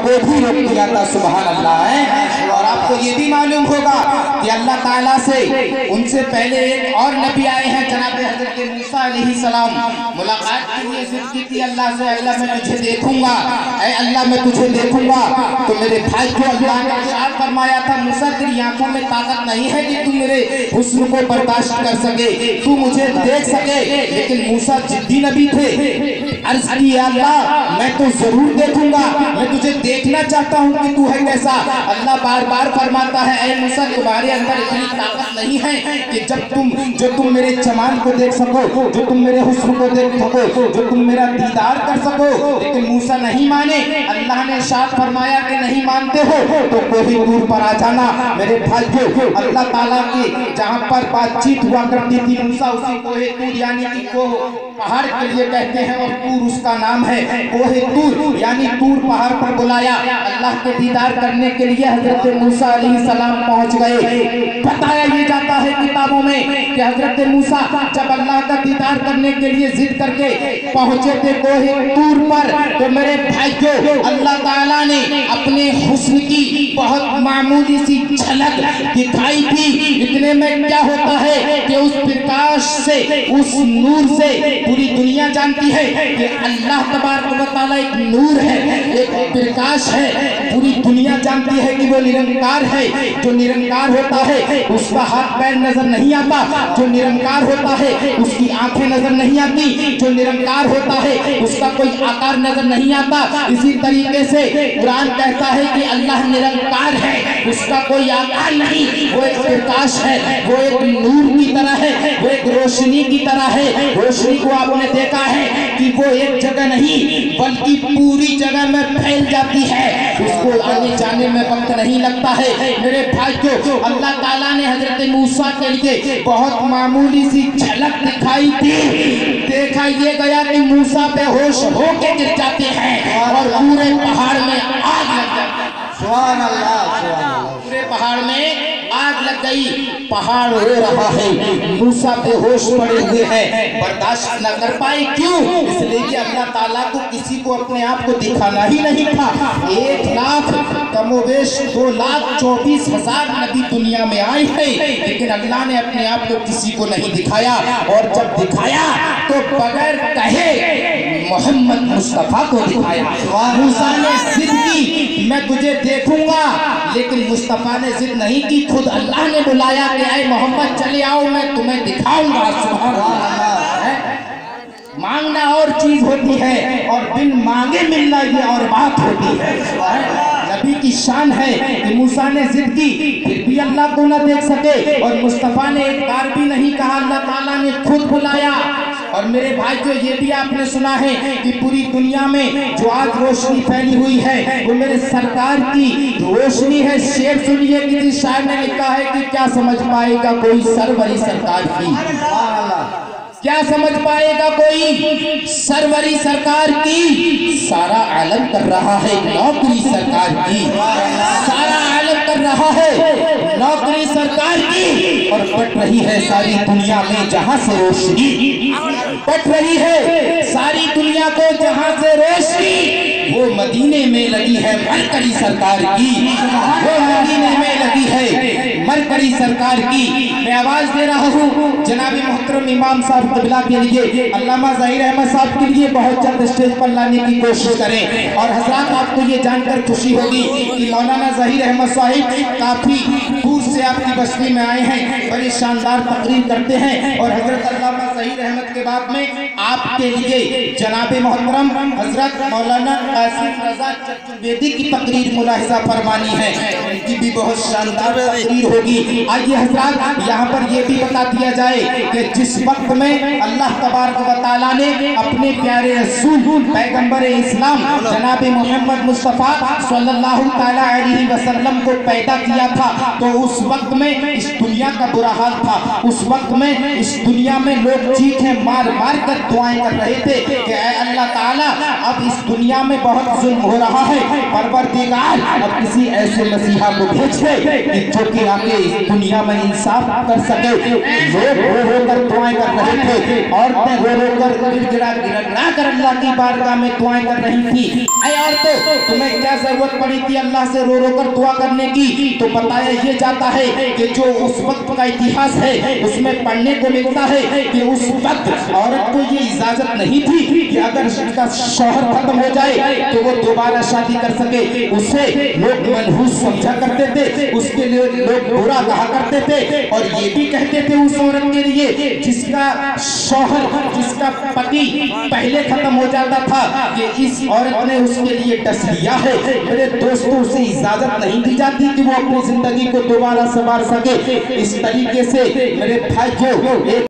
को भी रोक दिया था। सुभान अल्लाह है। और आपको ये भी मालूम होगा कि अल्लाह ताला से उनसे पहले एक और नबी आए हैं, जनाब हजरत मूसा अलैहिस्सलाम। मुलाकात के लिए जिद की थी अल्लाह से, अल्लाह मैं तुझे देखूंगा, ऐ अल्लाह मैं तुझे देखूंगा। तो मेरे भाई को अल्लाह ने इरशाद फरमाया था, मूसा तेरी आंखों में ताकत नहीं है कि तू मेरे हुस्न को बर्दाश्त कर सके, तू मुझे देख सके। लेकिन मूसा जिद्दी नबी थे। अर्ज की अल्लाह मैं तो जरूर देखूंगा, मैं तुझे देखना चाहता हूँ कि तू है कैसा। अल्लाह बार बार फरमाता है, ऐ मूसा तुम्हारे अंदर इतनी ताकत नहीं है कि जो तुम मेरे जमाल को देख सको, जो तुम मेरे हुस्न को देख सको, जो तुम मेरा दीदार कर सको। लेकिन मूसा नहीं माने। अल्लाह ने इरशाद फरमाया कि नहीं मानते हो तो कोई दूर पर आ जाना। मेरे भाइयों, अल्लाह ताला की जहाँ पर बातचीत हुआ करती थी, मूसा उसी कोहे तूर यानी कि को पहाड़ के लिए कहते हैं और तूर उसका नाम है। कोहे तूर यानी तूर पहाड़ पर बुलाया। अल्लाह के दीदार करने के लिए हजरत मूसा अलैहिस्सलाम पहुंच गए। बताया ये जाता है किताबों में कि हजरत मूसा जब अल्लाह का दीदार करने के लिए जिद करके पहुंचे थे कोहे तूर पर, तो मेरे भाइयों अल्लाह ताला ने अपने हुस्न की बहुत मामूली सी झलक दिखाई थी। इतने में क्या होता है कि उस प्रकाश से, उस नूर से पूरी दुनिया जानती है कि अल्लाह तबारक व तआला एक नूर है, एक प्रकाश है। पूरी दुनिया जानती है कि वो निरंकार है। जो निरंकार होता है उसका हाथ पैर नजर नहीं आता, जो निरंकार होता है उसकी आंखें नजर नहीं आती, जो निरंकार होता है उसका कोई आकार नजर नहीं आता। इसी तरीके से कुरान कहता है कि अल्लाह निरंकार है, उसका कोई आकार नहीं, वो एक प्रकाश है, वो एक नूर की तरह है, वो एक रोशनी की तरह है। रोशनी को आपने देखा है कि वो एक जगह नहीं बल्कि पूरी जगह में फैल जाती है, उसको आने जाने में वक्त नहीं लगता है। मेरे भाइयों, अल्लाह ताला ने हजरत मूसा के लिए बहुत मामूली सी झलक दिखाई थी। देखा ये गया कि मूसा बेहोश होके गिर जाते हैं और पूरे पहाड़ में आग लग जाती है। सुभान अल्लाह, सुभान अल्लाह। पूरे पहाड़ में आग लग गई, पहाड़ रो रहा है, मूसा बेहोश पड़े हुए हैं, बर्दाश्त न कर पाए। क्यों? इसलिए कि अल्लाह ताला को किसी को अपने आप को दिखाना ही नहीं था। 1,00,000 कमोवेश 2,24,000 नबी दुनिया में आए हैं, लेकिन अल्लाह ने अपने आप को किसी को नहीं दिखाया। और जब दिखाया तो बगैर कहे मोहम्मद मुस्तफा को दिखाया। मूसा ने जिद की मैं तुझे देखूंगा, लेकिन मुस्तफा ने जिद नहीं की, खुद अल्लाह ने बुलाया कि ऐ मोहम्मद चले आओ मैं तुम्हें दिखाऊंगा। सुभान अल्लाह। मांगना और चीज होती है और बिन मांगे मिलना ये और बात होती है। नबी की शान है कि मूसा ने जिद की फिर भी अल्लाह को न देख सके, और मुस्तफा ने एक बार भी नहीं कहा, अल्लाह ताला ने खुद बुलाया। और मेरे भाई जो ये भी आपने सुना है कि पूरी दुनिया में जो आज रोशनी फैली हुई है वो मेरे सरकार की रोशनी है। शेर सुनिए, किसी शायर ने लिखा है कि क्या समझ पाएगा कोई सरवरी सरकार की, क्या समझ पाएगा कोई सरवरी सरकार की। सारा आलम कर रहा है नौकरी सरकार की, सारा आलम कर रहा है नौकरी सरकार की। और बट रही है सारी दुनिया में जहां से रोशनी, बट रही है सारी दुनिया को जहां से रोशनी, वो मदीने में लगी है मरकरी सरकार की, वो मदीने में लगी है मरकरी सरकार की। मैं आवाज दे रहा हूँ जनाब मोहतरम इमाम साहब क़िबला के लिए, अल्लामा ज़हीर अहमद साहब के लिए बहुत जल्द स्टेज पर लाने की कोशिश करें। और हज़रात आपको ये जानकर खुशी होगी कि मौलाना ज़हीर अहमद साहिब काफी दूर से आपकी बस्ती में आए हैं, बड़ी शानदार तकरीर करते हैं। और हजरत अल्लामा ज़हीर अहमद के बाद में आपके लिए जनाब मोहतरम हजरत मौलाना कासिम रज़ा चतुर्वेदी की तकरीर मुलाहिज़ा फरमानी है, उनकी भी बहुत शानदार तकरीर होगी। आइए हजरात यहाँ पर ये भी बता दिया जाए कि जिस वक्त में अल्लाह तबारक व तआला ने अपने प्यारे रसूल पैगंबर इस्लाम जनाब मोहम्मद मुस्तफ़ा सल्लल्लाहु तआला अलैहि वसल्लम को पैदा किया था, तो उस वक्त में इस दुनिया का बुरा हाल था। उस वक्त में इस दुनिया में लोग चीखें मार मार कर दुआ दुआएं कर रहे थे कि ऐ अल्लाह ताला अब इस दुनिया में बहुत जुल्म हो रहा है, परवरदिगार अब किसी ऐसे मसीहा को भेज दे जो कि आगे इस दुनिया में इंसाफ कर सके। लोग रो रो कर दुआएं कर रहे थे, औरतें रो रो कर गिड़गिड़ा गिड़गिड़ा कर अल्लाह की बारगाह में दुआएं कर रही थी। ऐ औरतों, तुम्हें क्या जरूरत पड़ी थी अल्लाह से रो रो कर दुआ करने की? तो बताया ये जाता है कि जो उस वक्त का इतिहास है उसमें पढ़ने को मिलता है कि उस वक्त औरत को ये इजाजत नहीं थी कि अगर उसका शौहर खत्म हो जाए तो वो दोबारा शादी कर सके। उसे लोग मनहूस समझा करते थे, उसके लिए लोग बुरा कहा करते थे, और ये भी कहते थे उस औरत के लिए जिसका शौहर, जिसका पति पहले खत्म हो जाता था, कि इस औरत ने उसके लिए डस लिया है। मेरे दोस्तों, उसे इजाजत नहीं दी जाती कि वो अपनी जिंदगी को दोबारा संवार सके। इस तरीके से मेरे भाइयों,